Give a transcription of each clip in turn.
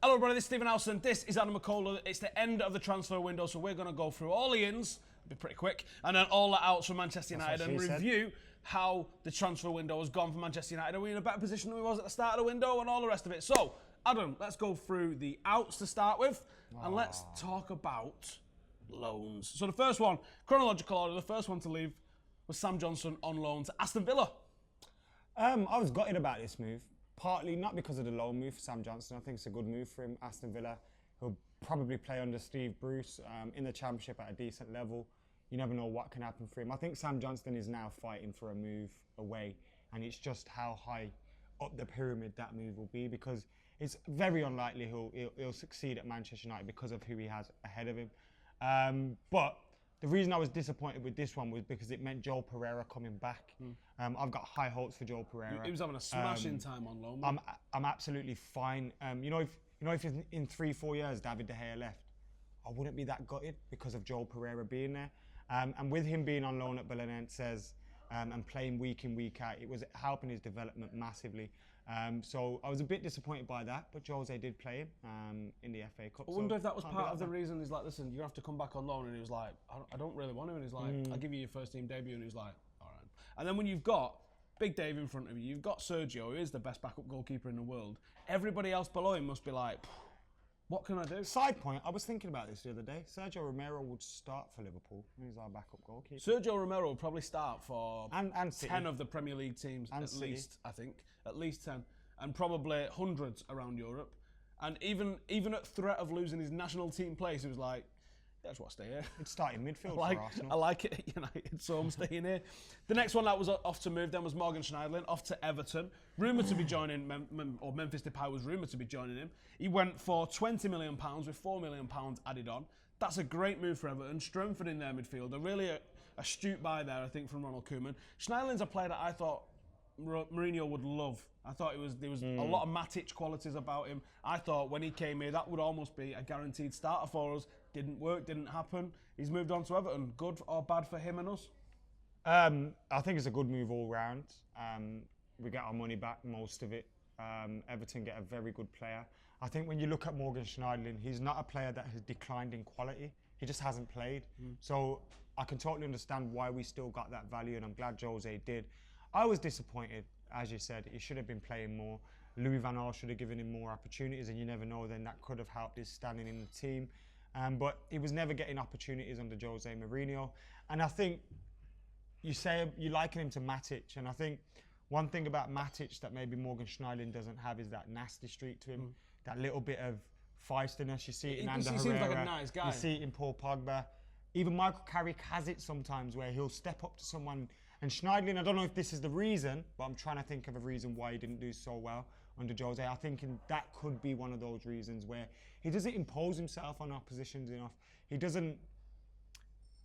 Hello everybody, this is Stephen Howson, this is Adam McCullough. It's the end of the transfer window, so we're going to go through all the ins, be pretty quick, and then all the outs from Manchester United and review how the transfer window has gone for Manchester United. Are we in a better position than we was at the start of the window and all the rest of it? So, Adam, let's go through the outs to start with, and let's talk about loans. So the first one, chronological order, the first one to leave was Sam Johnstone on loan to Aston Villa. I was gutted about this move. Partly not because of the loan move for Sam Johnstone. I think it's a good move for him. Aston Villa, he'll probably play under Steve Bruce in the Championship at a decent level. You never know what can happen for him. I think Sam Johnstone is now fighting for a move away, and it's just how high up the pyramid that move will be, because it's very unlikely he'll succeed at Manchester United because of who he has ahead of him. But the reason I was disappointed with this one was because it meant Joel Pereira coming back. I've got high hopes for Joel Pereira. He was having a smashing time on loan. I'm absolutely fine. If in 3-4 years David De Gea left, I wouldn't be that gutted because of Joel Pereira being there. And with him being on loan at Belenenses and playing week in, week out, it was helping his development massively. So I was a bit disappointed by that, but Jose did play him in the FA Cup. I wonder if that was part of the reason. He's like, listen, you're going to have to come back on loan. And he was like, I don't really want to. And he's like, I'll give you your first team debut. And he was like, all right. And then when you've got Big Dave in front of you, you've got Sergio, who is the best backup goalkeeper in the world. Everybody else below him must be like, what can I do? Side point, I was thinking about this the other day. Sergio Romero would start for Liverpool. He's our backup goalkeeper. Sergio Romero would probably start for and 10 of the Premier League teams, at least, I think. At least 10. And probably hundreds around Europe. And even at threat of losing his national team place, he was like, yeah, I just want to stay here. It's starting midfield for Arsenal. I like it at United, so I'm staying here. The next one that was off to move then was Morgan Schneiderlin, off to Everton. Rumoured to be joining, Memphis Depay was rumoured to be joining him. He went for £20 million with £4 million added on. That's a great move for Everton, strengthening their midfield. A really astute buy there, I think, from Ronald Koeman. Schneiderlin's a player that I thought Mourinho would love. I thought there was a lot of Matic qualities about him. I thought when he came here, that would almost be a guaranteed starter for us. Didn't work, didn't happen. He's moved on to Everton. Good or bad for him and us? I think it's a good move all round. We get our money back, most of it. Everton get a very good player. I think when you look at Morgan Schneiderlin, he's not a player that has declined in quality. He just hasn't played. So I can totally understand why we still got that value, and I'm glad Jose did. I was disappointed, as you said. He should have been playing more. Louis van Gaal should have given him more opportunities, and you never know, then that could have helped his standing in the team. But he was never getting opportunities under Jose Mourinho. And I think you say you liken him to Matic, and I think one thing about Matic that maybe Morgan Schneiderlin doesn't have is that nasty streak to him, that little bit of feistiness. You see it in Ander Herrera. He seems like a nice guy. You see it in Paul Pogba. Even Michael Carrick has it sometimes where he'll step up to someone. And Schneiderlin, I don't know if this is the reason, but I'm trying to think of a reason why he didn't do so well under Jose. I think that could be one of those reasons where he doesn't impose himself on oppositions enough. He doesn't.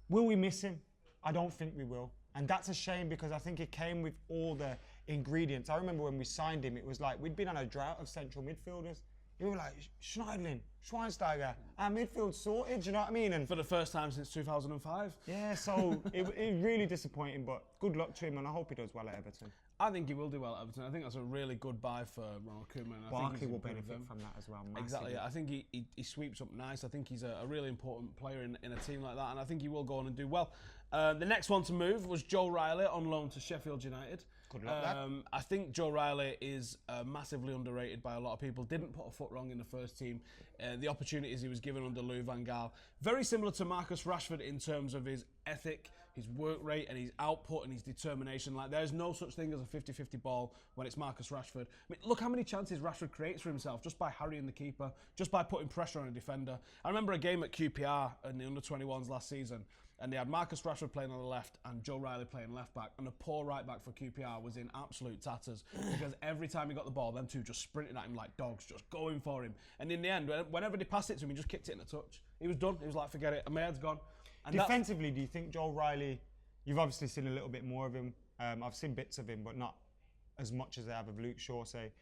Will we miss him? I don't think we will. And that's a shame, because I think it came with all the ingredients. I remember when we signed him, it was like we'd been on a drought of central midfielders. You were like, Schneiderlin, Schweinsteiger, our midfield sorted, do you know what I mean? And for the first time since 2005. Yeah, so it really disappointing, but good luck to him, and I hope he does well at Everton. I think he will do well at Everton. I think that's a really good buy for Ronald Koeman. Barkley will benefit from that as well, massively. Exactly, yeah. I think he sweeps up nice. I think he's a really important player in a team like that, and I think he will go on and do well. The next one to move was Joe Riley on loan to Sheffield United. Good luck, lad. I think Joe Riley is massively underrated by a lot of people. Didn't put a foot wrong in the first team. The opportunities he was given under Louis van Gaal. Very similar to Marcus Rashford in terms of his ethic, his work rate, and his output and his determination. Like, there's no such thing as a 50-50 ball when it's Marcus Rashford. I mean, look how many chances Rashford creates for himself just by harrying the keeper, just by putting pressure on a defender. I remember a game at QPR in the under-21s last season, and they had Marcus Rashford playing on the left and Joe Riley playing left back, and the poor right back for QPR was in absolute tatters because every time he got the ball, them two just sprinting at him like dogs, just going for him. And in the end, whenever they passed it to him, he just kicked it in a touch. He was done. He was like, forget it. My head's gone. And defensively, do you think Joe Riley, you've obviously seen a little bit more of him. I've seen bits of him, but not as much as I have of Luke Shaw. Say,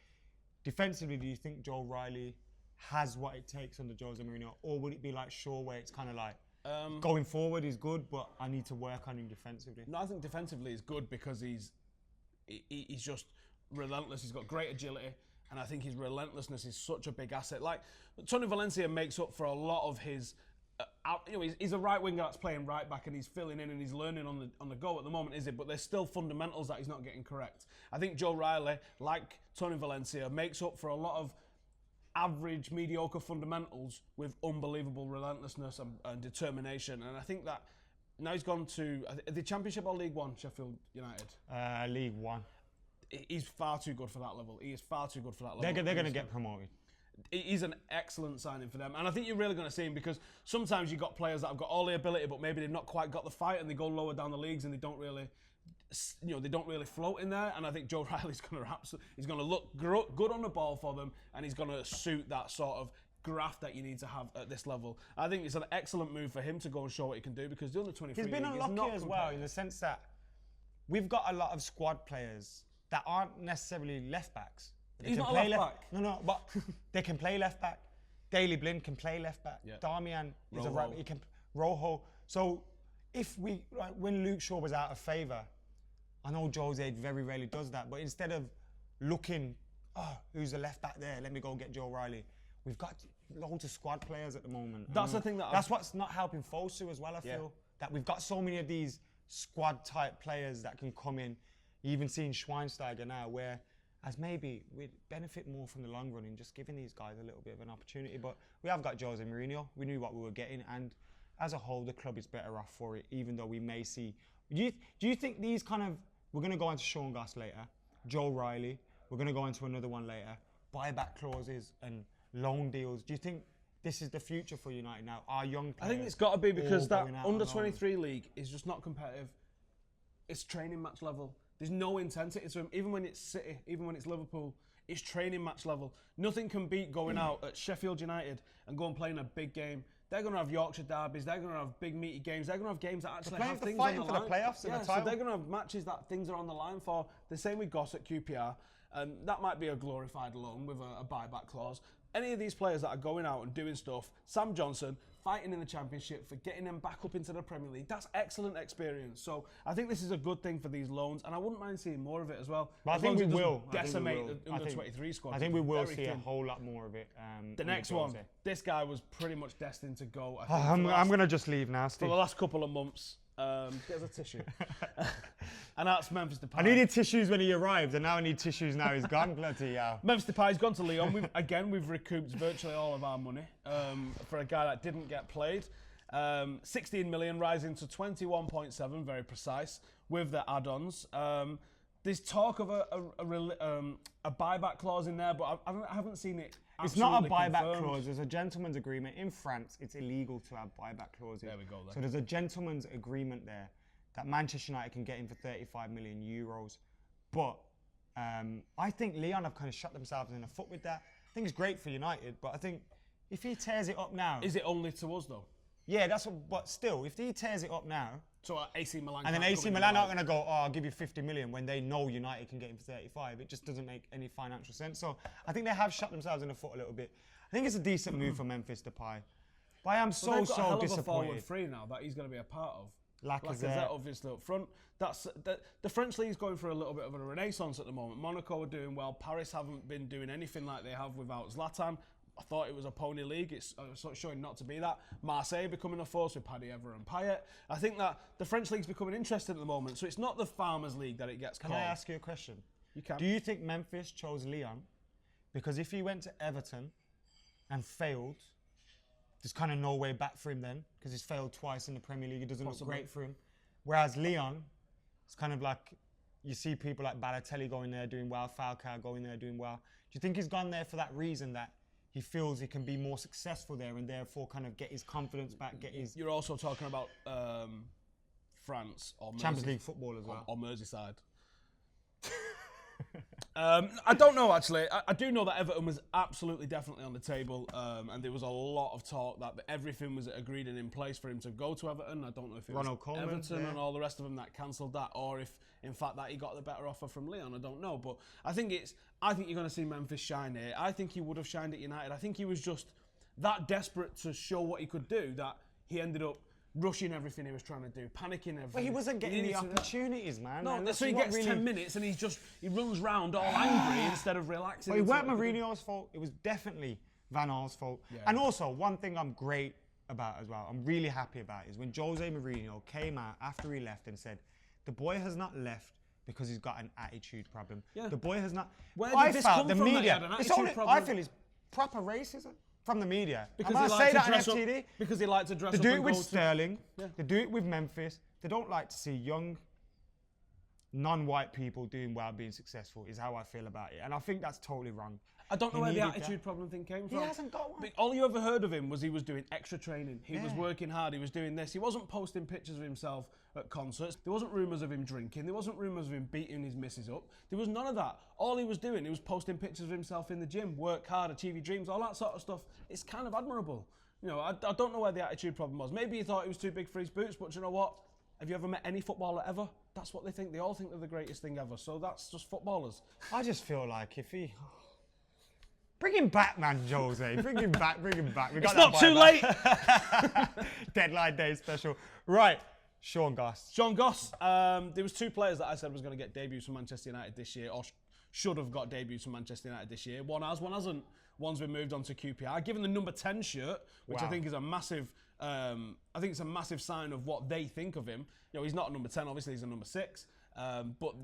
defensively, do you think Joe Riley has what it takes under Jose Mourinho, or would it be like Shaw, where it's kind of like, going forward he's good, but I need to work on him defensively? No, I think defensively he's good because he's just relentless. He's got great agility, and I think his relentlessness is such a big asset. Like, Tony Valencia makes up for a lot of his... he's a right winger that's playing right back, and he's filling in and he's learning on the go at the moment, is it? But there's still fundamentals that he's not getting correct. I think Joe Riley, like Tony Valencia, makes up for a lot of average, mediocre fundamentals with unbelievable relentlessness and determination. And I think that now he's gone to the Championship or League One, Sheffield United? League One. He's far too good for that level. He is far too good for that level. They're going to get promoted. He's an excellent signing for them, and I think you're really going to see him, because sometimes you've got players that have got all the ability, but maybe they've not quite got the fight, and they go lower down the leagues, and they don't really, they don't really float in there. And I think Joe Riley's going to look good on the ball for them, and he's going to suit that sort of graft that you need to have at this level. I think it's an excellent move for him to go and show what he can do, because the under 23 he's been unlucky as well, in the sense that we've got a lot of squad players that aren't necessarily left backs. He's not a left back. No, but they can play left back. Daley Blind can play left back. Yeah. Darmian is a right. He can Rojo. So if when Luke Shaw was out of favour, I know Jose very rarely does that. But instead of looking, who's the left back there? Let me go get Joe Riley. We've got loads of squad players at the moment. That's the thing that's what's not helping Fosu as well. I feel that we've got so many of these squad type players that can come in. You even seen Schweinsteiger now, where as maybe we'd benefit more from the long run in just giving these guys a little bit of an opportunity. But we have got Jose Mourinho. We knew what we were getting, and as a whole, the club is better off for it, even though we may see... Do you think these kind of... We're going to go into Sean Goss later, Joe Riley, we're going to go into another one later, buyback clauses and loan deals. Do you think this is the future for United now? Our young players... I think it's got to be, because that under-23 league is just not competitive. It's training match level. There's no intensity to him. Even when it's City, even when it's Liverpool, it's training match level. Nothing can beat going out at Sheffield United and going playing a big game. They're going to have Yorkshire derbies. They're going to have big meaty games. They're going to have games that actually have things on the line. For the playoffs and the title. So they're going to have matches that things are on the line for. The same with Goss at QPR. That might be a glorified loan with a buyback clause. Any of these players that are going out and doing stuff, Sam Johnson, fighting in the Championship for getting them back up into the Premier League, that's excellent experience. So I think this is a good thing for these loans, and I wouldn't mind seeing more of it as well. But I think we will decimate the under-23 squad. I think we will see a whole lot more of it. The next one, this guy was pretty much destined to go. I'm going to just leave now, Steve. For the last couple of months. There's a tissue. And that's Memphis Depay. I needed tissues when he arrived, and now I need tissues now he's gone. Bloody hell. Memphis Depay's gone to Lyon. We've recouped virtually all of our money for a guy that didn't get played. 16 million rising to 21.7, very precise, with the add-ons. There's talk of a buyback clause in there, but I haven't seen it. It's not a buyback clause. There's a gentleman's agreement. In France, it's illegal to have buyback clauses. There we go then. So there's a gentleman's agreement there that Manchester United can get in for 35 million euros. But I think Lyon have kind of shot themselves in the foot with that. I think it's great for United, but I think if he tears it up now... Is it only to us, though? Yeah, that's what... But still, if he tears it up now... So AC Milan... And then AC Milan aren't going to go, I'll give you 50 million when they know United can get him for 35. It just doesn't make any financial sense. So I think they have shot themselves in the foot a little bit. I think it's a decent move for Memphis Depay. But I am so disappointed. A forward three now that he's going to be a part of. Lacazette obviously up front. The French league's going for a little bit of a renaissance at the moment. Monaco are doing well. Paris haven't been doing anything like they have without Zlatan. I thought it was a pony league. It's showing not to be that. Marseille becoming a force with Paddy Ever and Payet. I think that the French league's becoming interesting at the moment. So it's not the Farmers League that it gets called. Can I ask you a question? You can. Do you think Memphis chose Lyon because if he went to Everton and failed, there's kind of no way back for him then because he's failed twice in the Premier League. It doesn't look great for him. Whereas Lyon, it's kind of like you see people like Balotelli going there doing well, Falcao going there doing well. Do you think he's gone there for that reason that he feels he can be more successful there and therefore kind of get his confidence back, get his... You're also talking about France or Champions League football as well. Or Merseyside. I don't know, actually. I do know that Everton was absolutely definitely on the table, and there was a lot of talk that everything was agreed and in place for him to go to Everton. I don't know if it was Everton and all the rest of them that cancelled that, or if, in fact, that he got the better offer from Lyon. I don't know, but I think you're going to see Memphis shine here. I think he would have shined at United. I think he was just that desperate to show what he could do that he ended up rushing everything he was trying to do, panicking everything. But he wasn't getting the opportunities, man. No, and so he gets 10 minutes and he runs round all angry instead of relaxing. But it weren't Mourinho's fault. It was definitely Van Gaal's fault. Yeah. And also, one thing I'm great about as well, I'm really happy about, is when Jose Mourinho came out after he left and said, the boy has not left because he's got an attitude problem. Yeah. The boy has not. Where did this come from that he had an attitude problem? I feel it's proper racism from the media. Because he likes to dress up. Because he likes to dress up. They do it with Sterling. Yeah. They do it with Memphis. They don't like to see young, non-white people doing well, being successful, is how I feel about it. And I think that's totally wrong. I don't know where the attitude problem thing came from. He hasn't got one. All you ever heard of him was he was doing extra training. He was working hard. He was doing this. He wasn't posting pictures of himself at concerts. There wasn't rumours of him drinking. There wasn't rumours of him beating his missus up. There was none of that. All he was doing, he was posting pictures of himself in the gym, work hard, achieve your dreams, all that sort of stuff. It's kind of admirable. You know, I don't know where the attitude problem was. Maybe he thought he was too big for his boots, but you know what? Have you ever met any footballer ever? That's what they think. They all think they're the greatest thing ever. So that's just footballers. I just feel like if he... Bring him back, man, Jose. Bring him back, bring him back. It's not too late. Deadline day special. Right, Sean Goss. Sean Goss. There was two players that I said was going to get debuts for Manchester United this year, or should have got debuts for Manchester United this year. One has, one hasn't. One's been moved on to QPR. Given the number 10 shirt, which I think is a massive... I think it's a massive sign of what they think of him. You know, he's not a number 10, obviously he's a number 6. But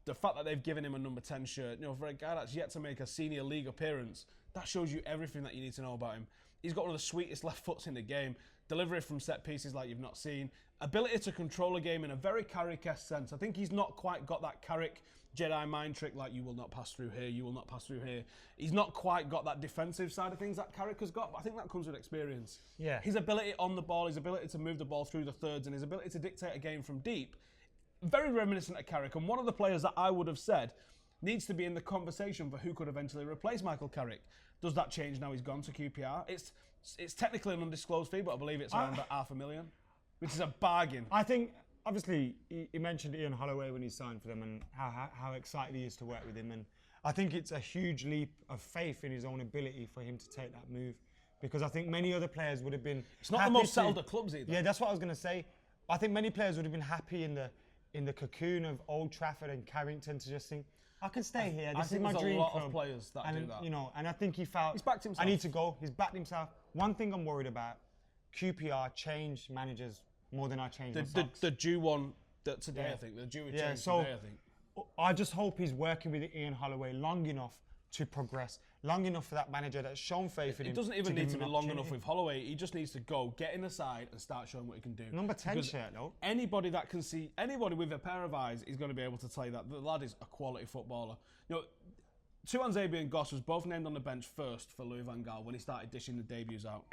the fact that they've given him a number 10 shirt, you know, for a guy that's yet to make a senior league appearance, that shows you everything that you need to know about him. He's got one of the sweetest left foots in the game, delivery from set pieces like you've not seen, ability to control a game in a very Carrick-esque sense. I think he's not quite got that Carrick Jedi mind trick, like you will not pass through here, you will not pass through here. He's not quite got that defensive side of things that Carrick has got, but I think that comes with experience. Yeah. His ability on the ball, his ability to move the ball through the thirds, and his ability to dictate a game from deep, very reminiscent of Carrick. And one of the players that I would have said needs to be in the conversation for who could eventually replace Michael Carrick. Does that change now he's gone to QPR? It's technically an undisclosed fee, but I believe it's around about $500,000, which is a bargain. I think, obviously, he mentioned Ian Holloway when he signed for them and how excited he is to work with him. And I think it's a huge leap of faith in his own ability for him to take that move, because I think many other players would have been... It's not the most settled at clubs either. Yeah, that's what I was going to say. I think many players would have been happy in the cocoon of Old Trafford and Carrington to just think, I can stay here. This is my dream club. a lot of players that do that. You know, and I think he felt... He's backed himself. I need to go. He's backed himself. One thing I'm worried about, QPR changed managers more than I changed the Jew one today, I think. The Jew changed today, I think. I just hope he's working with Ian Holloway long enough to progress, long enough for that manager that's shown faith in him. It doesn't even need to be long enough with Holloway. He just needs to go, get in the side and start showing what he can do. Number 10 shirt, though. Anybody that can see, anybody with a pair of eyes is going to be able to tell you that the lad is a quality footballer. You know, Tuanzebe and Goss was both named on the bench first for Louis van Gaal when he started dishing the debuts out.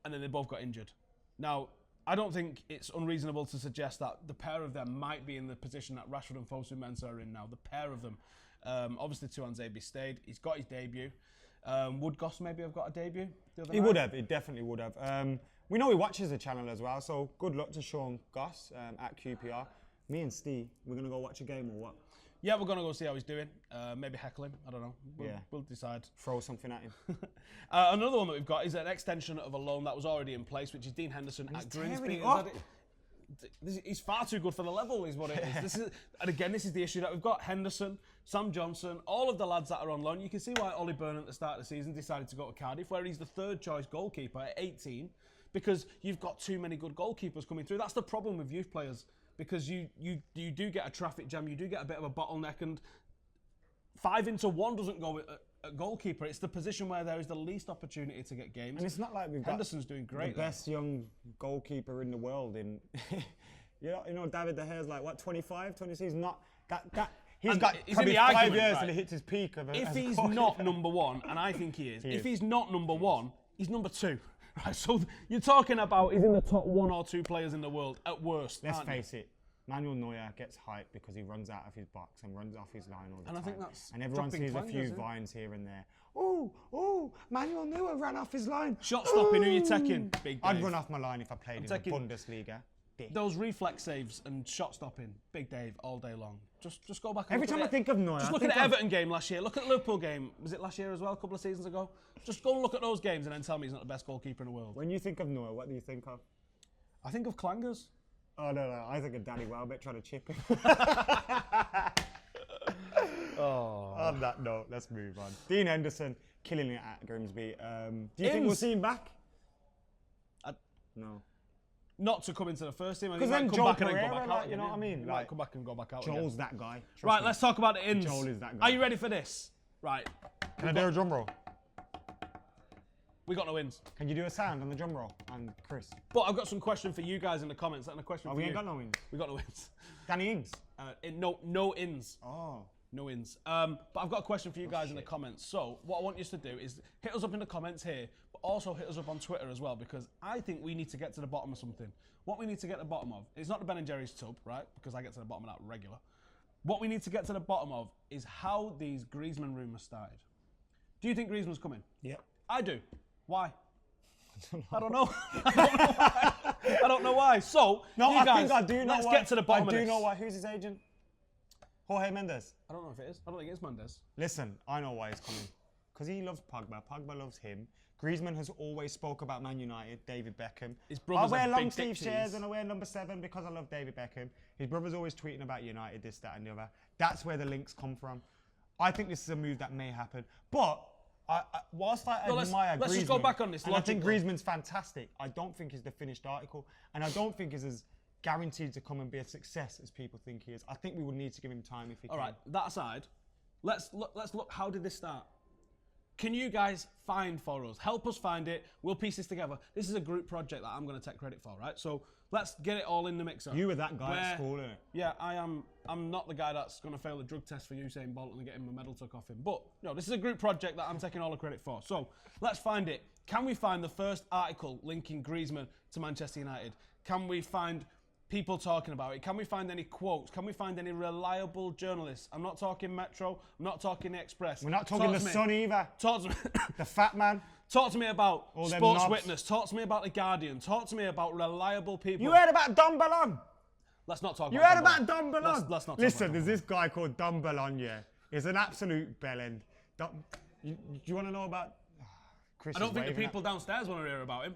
And then they both got injured. Now, I don't think it's unreasonable to suggest that the pair of them might be in the position that Rashford and Fosu-Mensah are in now. The pair of them. Obviously, Tuanzebe stayed. He's got his debut. Would Goss maybe have got a debut the other night? He would have. He definitely would have. We know he watches the channel as well, so good luck to Sean Goss at QPR. Me and Steve, we're going to go watch a game or what? Yeah, we're going to go see how he's doing. Maybe heckle him. I don't know. We'll decide. Throw something at him. Another one that we've got is an extension of a loan that was already in place, which is Dean Henderson at Grimsby. He's far too good for the level, is what it is. And again, this is the issue that we've got. Henderson, Sam Johnson, all of the lads that are on loan. You can see why Ollie Byrne at the start of the season decided to go to Cardiff, where he's the third choice goalkeeper at 18, because you've got too many good goalkeepers coming through. That's the problem with youth players, because you do get a traffic jam, you do get a bit of a bottleneck, and 5-1 doesn't go at goalkeeper. It's the position where there is the least opportunity to get games. And it's not like we've Henderson's doing great. The best young goalkeeper in the world. You know, David De Gea's like, what, 25, 26? He's not that. He's got probably 5 years till he hits his peak of If he's not number one, and I think he is, if he's not number one, he's number 2. Right, so you're talking about he's in the top 1 or 2 players in the world at worst. Let's face it. Manuel Neuer gets hyped because he runs out of his box and runs off his line all the time. I think that's and everyone sees a few vines here and there. Oh, Manuel Neuer ran off his line. Shot stopping, who you taking? Big Dave. I'd run off my line if I played in the Bundesliga. Those reflex saves and shot stopping, Big Dave, all day long. Just go back and every time I think of Neuer. Just look at the Everton game last year. Look at the Liverpool game. Was it last year as well, a couple of seasons ago? Just go and look at those games and then tell me he's not the best goalkeeper in the world. When you think of Neuer, what do you think of? I think of clangers. Oh, no. I think of Danny Welbeck trying to chip him. On that note, let's move on. Dean Henderson, killing it at Grimsby. Do you think we'll see him back? No. Not to come into the first team. I Because think he then might Joel come back and then Pereira, go back out. you know what I mean? He might come back and go back out Joel's again. that guy. Right, let's talk about the ins. Joel is that guy. Are you ready for this? Right. Can I do a drum roll? We got no wins. Can you do a sound on the drum roll? And Chris? But I've got some question for you guys in the comments and a question for we you. ain't got no wins. We got no wins. Danny Ings? No ins. Oh. No ins. But I've got a question for you guys in the comments. So what I want you to do is hit us up in the comments here, but also hit us up on Twitter as well, because I think we need to get to the bottom of something. What we need to get to the bottom of, it's not the Ben and Jerry's tub, right? Because I get to the bottom of that regular. What we need to get to the bottom of is how these Griezmann rumours started. Do you think Griezmann's coming? Yeah. I do. Why? I don't know. I don't know why. So, No, you guys, think I do know let's why. get to the bottom of I this. do know why. Who's his agent? Jorge Mendes. I don't know if it is. I don't think it's Mendes. Listen, I know why he's coming. Because he loves Pogba. Pogba loves him. Griezmann has always spoke about Man United, David Beckham. His brother's I wear a long big sleeve dick shirts tease. and I wear number 7 because I love David Beckham. His brother's always tweeting about United, this, that and the other. That's where the links come from. I think this is a move that may happen. But whilst I admire let's Griezmann, just go back on this and I think logic, Griezmann's fantastic, I don't think he's the finished article. And I don't think he's as guaranteed to come and be a success as people think he is. I think we would need to give him time if he can. All right, that aside, let's look. How did this start? Can you guys find for us? Help us find it. We'll piece this together. This is a group project that I'm going to take credit for, right? So let's get it all in the mixer. You were that guy at school, innit? Yeah, I am. I'm not the guy that's going to fail a drug test for Usain Bolt and get him a medal took off him. But no, this is a group project that I'm taking all the credit for. So let's find it. Can we find the first article linking Griezmann to Manchester United? Can we find people talking about it? Can we find any quotes? Can we find any reliable journalists? I'm not talking Metro. I'm not talking the Express. We're not talking the Sun either. Talk to me. The fat man. Talk to me about All them Sports knobs. Witness. Talk to me about The Guardian. Talk to me about reliable people. You heard about Don Ballon? Let's not talk You about heard Don about Ballon. Don Ballon? Let's not talk Listen, about there's this guy called Don Ballon, yeah. He's an absolute bellend. Do you want to know about... Chris I don't is think the waving people downstairs want to hear about him.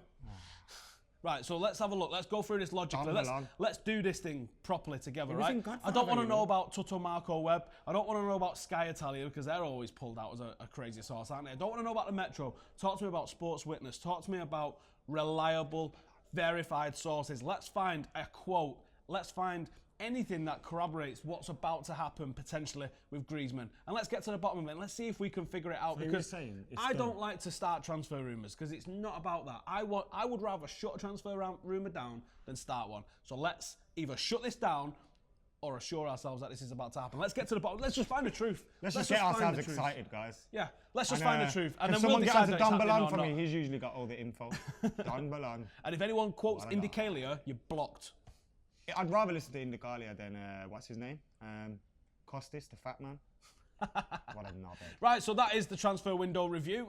Right, so let's have a look. Let's go through this logically. Don Let's do this thing properly together, was right? in Godfather, I don't want to you know know. about Tutto Marco Webb. I don't want to know about Sky Italia because they're always pulled out as a crazy source, aren't they? I don't want to know about the Metro. Talk to me about Sports Witness. Talk to me about reliable, verified sources. Let's find a quote. Let's find anything that corroborates what's about to happen potentially with Griezmann. And let's get to the bottom of it. And let's see if we can figure it out. So because you're saying it's I done? don't like to start transfer rumours because it's not about that. I would rather shut a transfer rumour down than start one. So let's either shut this down or assure ourselves that this is about to happen. Let's get to the bottom. Let's just find the truth. Let's just get find ourselves the truth. excited, guys. Yeah, let's just find the truth. And then someone we'll get decide onto that it's Don happening Ballon or for not. me. He's usually got all the info. Don Ballon. And if anyone quotes What I got. Indicalia, you're blocked. I'd rather listen to Indicalia than, what's his name? Costis, the fat man. What a knobhead. Right, so that is the transfer window review.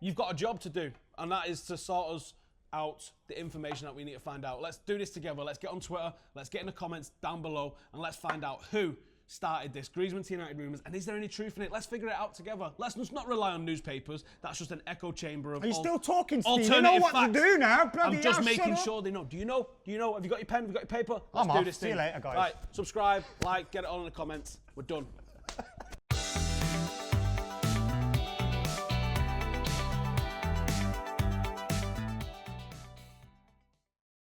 You've got a job to do, and that is to sort us out the information that we need to find out. Let's do this together. Let's get on Twitter. Let's get in the comments down below, and let's find out who started this Griezmann to United rumours, and is there any truth in it? Let's figure it out together. Let's just not rely on newspapers. That's just an echo chamber of Are you still talking, Steve? alternative You know what facts. to do now. Bloody I'm just hell, making shut up. sure they know. Do you know? Have you got your pen? Have you got your paper? Let's I'm do off. this See thing. you later, guys. Right, subscribe, like, get it all in the comments. We're done.